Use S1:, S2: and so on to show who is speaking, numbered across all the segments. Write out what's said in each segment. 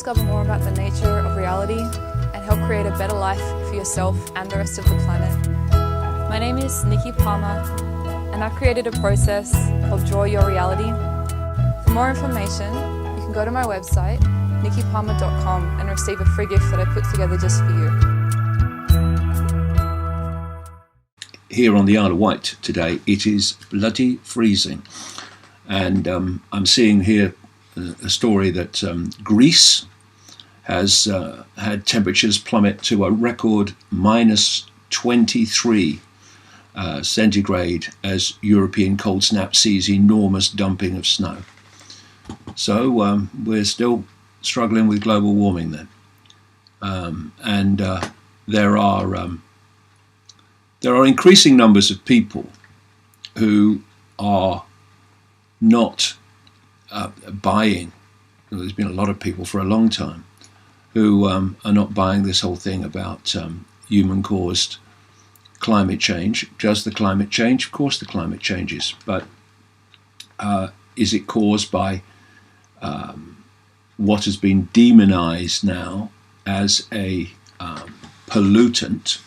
S1: discover more about the nature of reality and help create a better life for yourself and the rest of the planet. My name is Nikki Palmer, and I've created a process called Draw Your Reality. For more information, you can go to my website, nikkipalmer.com, and receive a free gift that I put together just for you.
S2: Here on the Isle of Wight today, it is bloody freezing. And I'm seeing here a story that Greece has had temperatures plummet to a record minus 23 centigrade as European cold snap sees enormous dumping of snow. So we're still struggling with global warming then. There are increasing numbers of people who are not buying. There's been a lot of people for a long time who are not buying this whole thing about human-caused climate change. Does the climate change? Of course the climate changes, but is it caused by what has been demonized now as a pollutant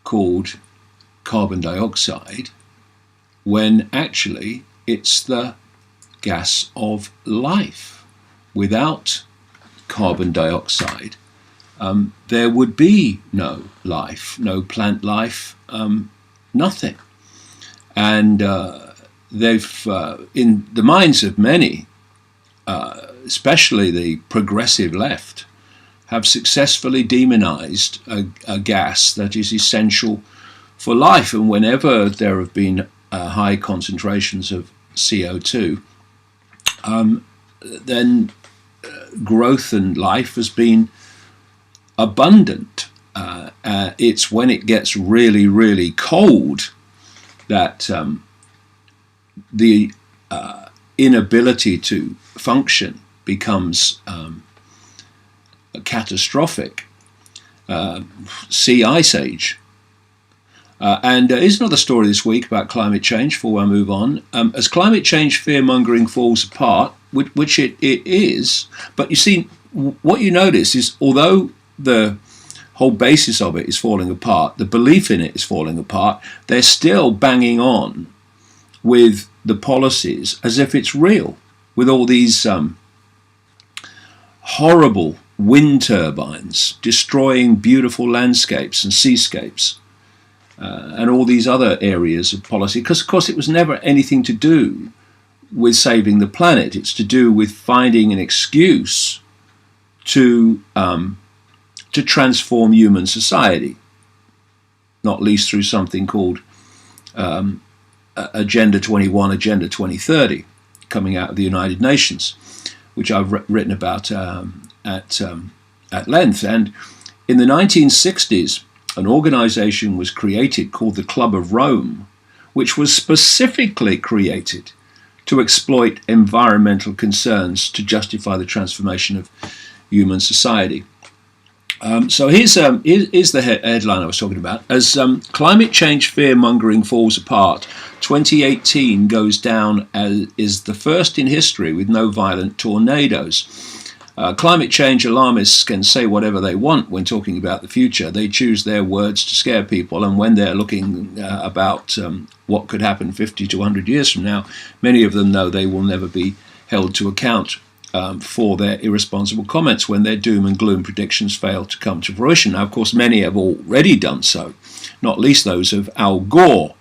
S2: called carbon dioxide, when actually it's the gas of life? Without carbon dioxide, there would be no life, no plant life, nothing. And they've, in the minds of many, especially the progressive left, have successfully demonized a gas that is essential for life. And whenever there have been high concentrations of CO2, then growth and life has been abundant. It's when it gets really, really cold that the inability to function becomes catastrophic. See Ice Age. And here's another story this week about climate change before I move on. As climate change fear-mongering falls apart, which it is, but you see, what you notice is although the whole basis of it is falling apart, the belief in it is falling apart, they're still banging on with the policies as if it's real, with all these horrible wind turbines destroying beautiful landscapes and seascapes. And all these other areas of policy, because of course it was never anything to do with saving the planet. It's to do with finding an excuse to transform human society, not least through something called Agenda 21, Agenda 2030, coming out of the United Nations, which I've written about at length. And in the 1960s, an organization was created called the Club of Rome, which was specifically created to exploit environmental concerns to justify the transformation of human society. So here's the headline I was talking about. As climate change fear-mongering falls apart, 2018 goes down as is the first in history with no violent tornadoes. Climate change alarmists can say whatever they want when talking about the future. They choose their words to scare people, and when they're looking about what could happen 50 to 100 years from now, many of them know they will never be held to account for their irresponsible comments when their doom and gloom predictions fail to come to fruition. Now, of course, many have already done so, not least those of Al Gore,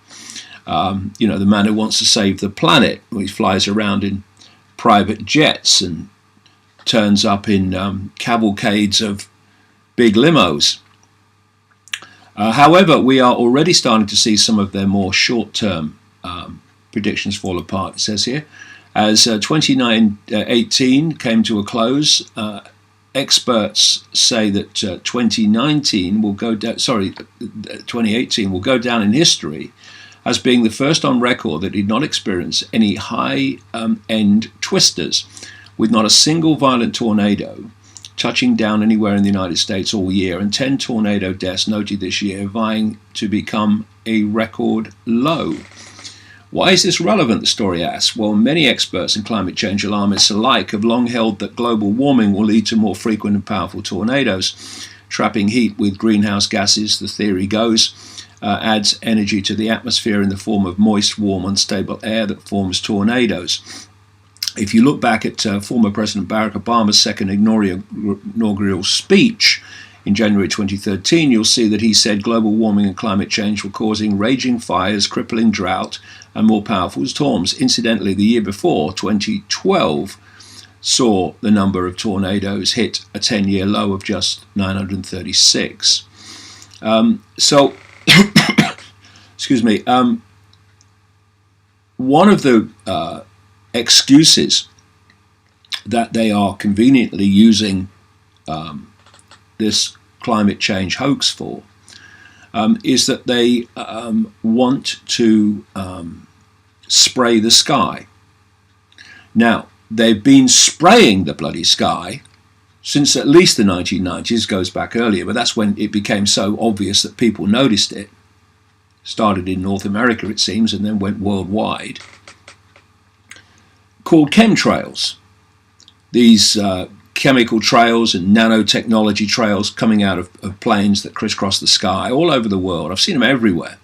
S2: the man who wants to save the planet. He flies around in private jets and turns up in cavalcades of big limos. However, we are already starting to see some of their more short-term predictions fall apart, it says here. As 2018 came to a close, experts say that 2018 will go down in history as being the first on record that did not experience any high-end twisters, with not a single violent tornado touching down anywhere in the United States all year, and 10 tornado deaths noted this year, vying to become a record low. Why is this relevant, the story asks? Well, many experts and climate change alarmists alike have long held that global warming will lead to more frequent and powerful tornadoes. Trapping heat with greenhouse gases, the theory goes, adds energy to the atmosphere in the form of moist, warm, unstable air that forms tornadoes. If you look back at former President Barack Obama's second inaugural speech in January 2013, you'll see that he said global warming and climate change were causing raging fires, crippling drought, and more powerful storms. Incidentally, the year before, 2012, saw the number of tornadoes hit a 10-year low of just 936. Excuse me. One of the excuses that they are conveniently using this climate change hoax for is that they want to spray the sky. Now, they've been spraying the bloody sky since at least the 1990s, goes back earlier, but that's when it became so obvious that people noticed it. Started in North America, it seems, and then went worldwide. Called chemtrails. These chemical trails and nanotechnology trails coming out of planes that crisscross the sky all over the world. I've seen them everywhere.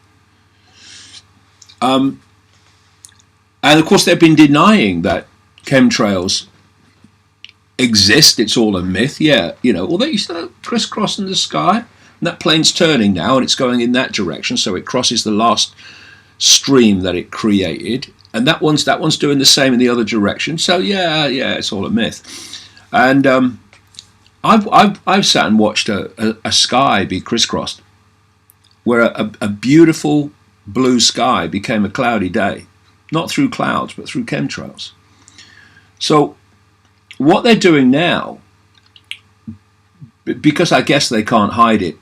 S2: And of course, they've been denying that chemtrails exist. It's all a myth. Yeah, although you start crisscrossing the sky, and that plane's turning now and it's going in that direction, so it crosses the last stream that it created, and that one's doing the same in the other direction. So yeah, it's all a myth. And I've sat and watched a sky be crisscrossed, where a beautiful blue sky became a cloudy day, not through clouds but through chemtrails. So what they're doing now, because I guess they can't hide it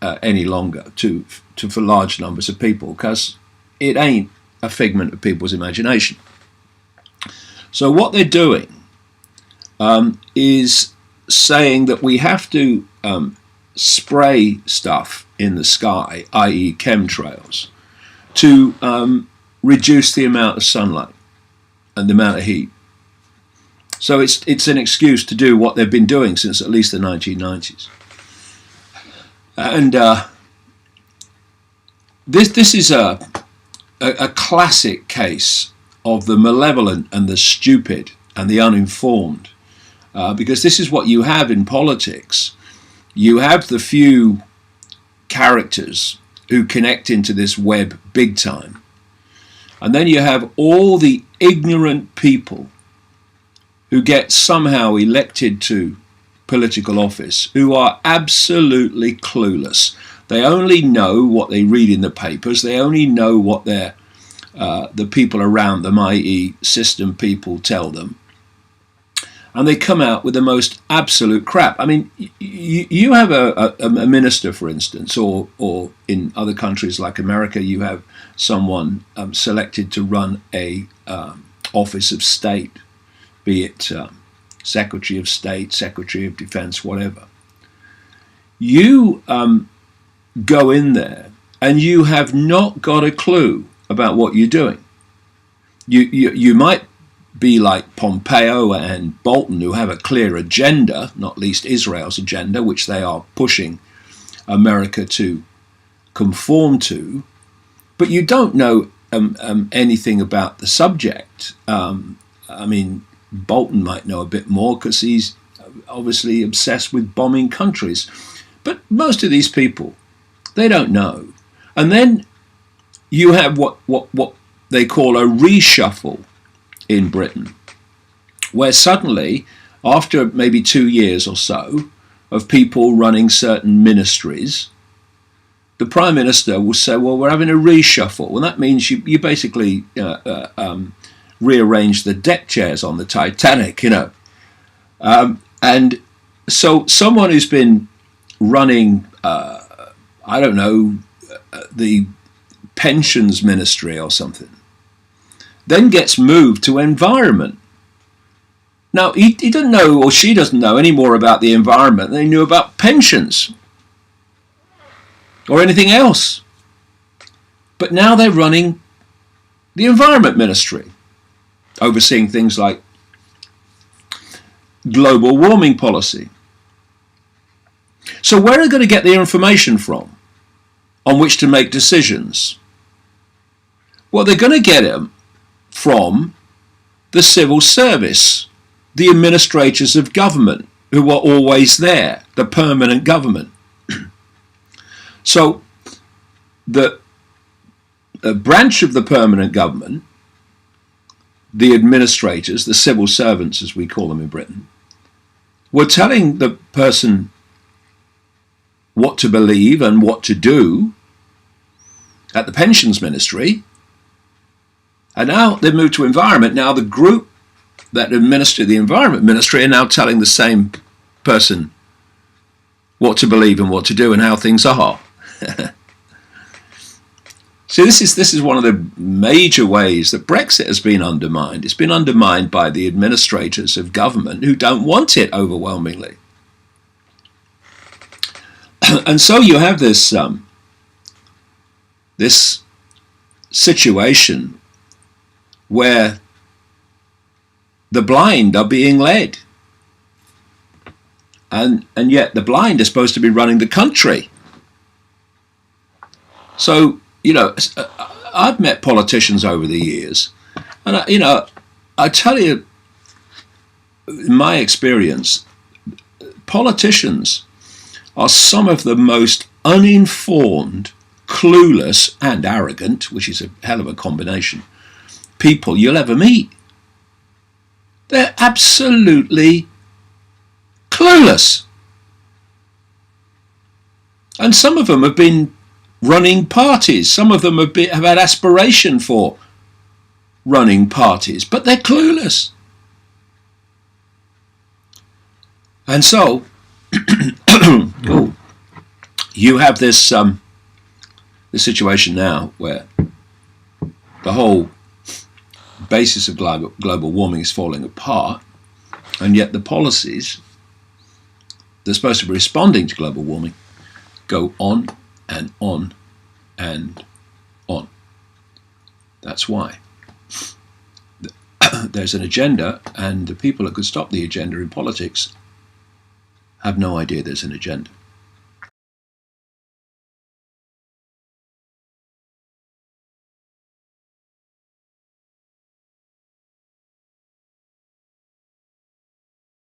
S2: any longer for large numbers of people, because it ain't a figment of people's imagination. So what they're doing is saying that we have to spray stuff in the sky, i.e. chemtrails, to reduce the amount of sunlight and the amount of heat. So it's an excuse to do what they've been doing since at least the 1990s. And this is a classic case of the malevolent and the stupid and the uninformed, because this is what you have in politics. You have the few characters who connect into this web big time, and then you have all the ignorant people who get somehow elected to political office, who are absolutely clueless. They only know what they read in the papers. They only know what the people around them, i.e. system people, tell them. And they come out with the most absolute crap. I mean, you have a minister, for instance, or in other countries like America, you have someone selected to run a office of state, be it Secretary of State, Secretary of Defense, whatever. You go in there and you have not got a clue about what you're doing. You might be like Pompeo and Bolton, who have a clear agenda, not least Israel's agenda, which they are pushing America to conform to, but you don't know anything about the subject. I mean, Bolton might know a bit more because he's obviously obsessed with bombing countries. But most of these people, they don't know. And then you have what they call a reshuffle in Britain, where suddenly, after maybe 2 years or so of people running certain ministries, the Prime Minister will say, well, we're having a reshuffle. Well, that means you basically rearrange the deck chairs on the Titanic, and so someone who's been running, I don't know, the pensions ministry or something, then gets moved to environment. Now, he doesn't know, or she doesn't know any more about the environment than they knew about pensions or anything else. But now they're running the Environment Ministry, overseeing things like global warming policy. So where are they going to get the information from on which to make decisions? Well, they're going to get it from the civil service, the administrators of government, who are always there, the permanent government. So the branch of the permanent government, the administrators, the civil servants as we call them in Britain, were telling the person what to believe and what to do at the pensions ministry. And now they've moved to environment. Now the group that administer the environment ministry are now telling the same person what to believe and what to do and how things are. So this is one of the major ways that Brexit has been undermined. It's been undermined by the administrators of government who don't want it overwhelmingly. And so you have this this situation where the blind are being led. And yet the blind are supposed to be running the country. So, I've met politicians over the years, and I tell you, in my experience, politicians are some of the most uninformed, clueless, and arrogant, which is a hell of a combination, people you'll ever meet. They're absolutely clueless. And some of them have been running parties. Some of them have had aspiration for running parties, but they're clueless. And so, you have this situation now where the whole basis of global warming is falling apart, and yet the policies that are supposed to be responding to global warming go on and on and on. That's why there's an agenda, and the people that could stop the agenda in politics have no idea there's an agenda.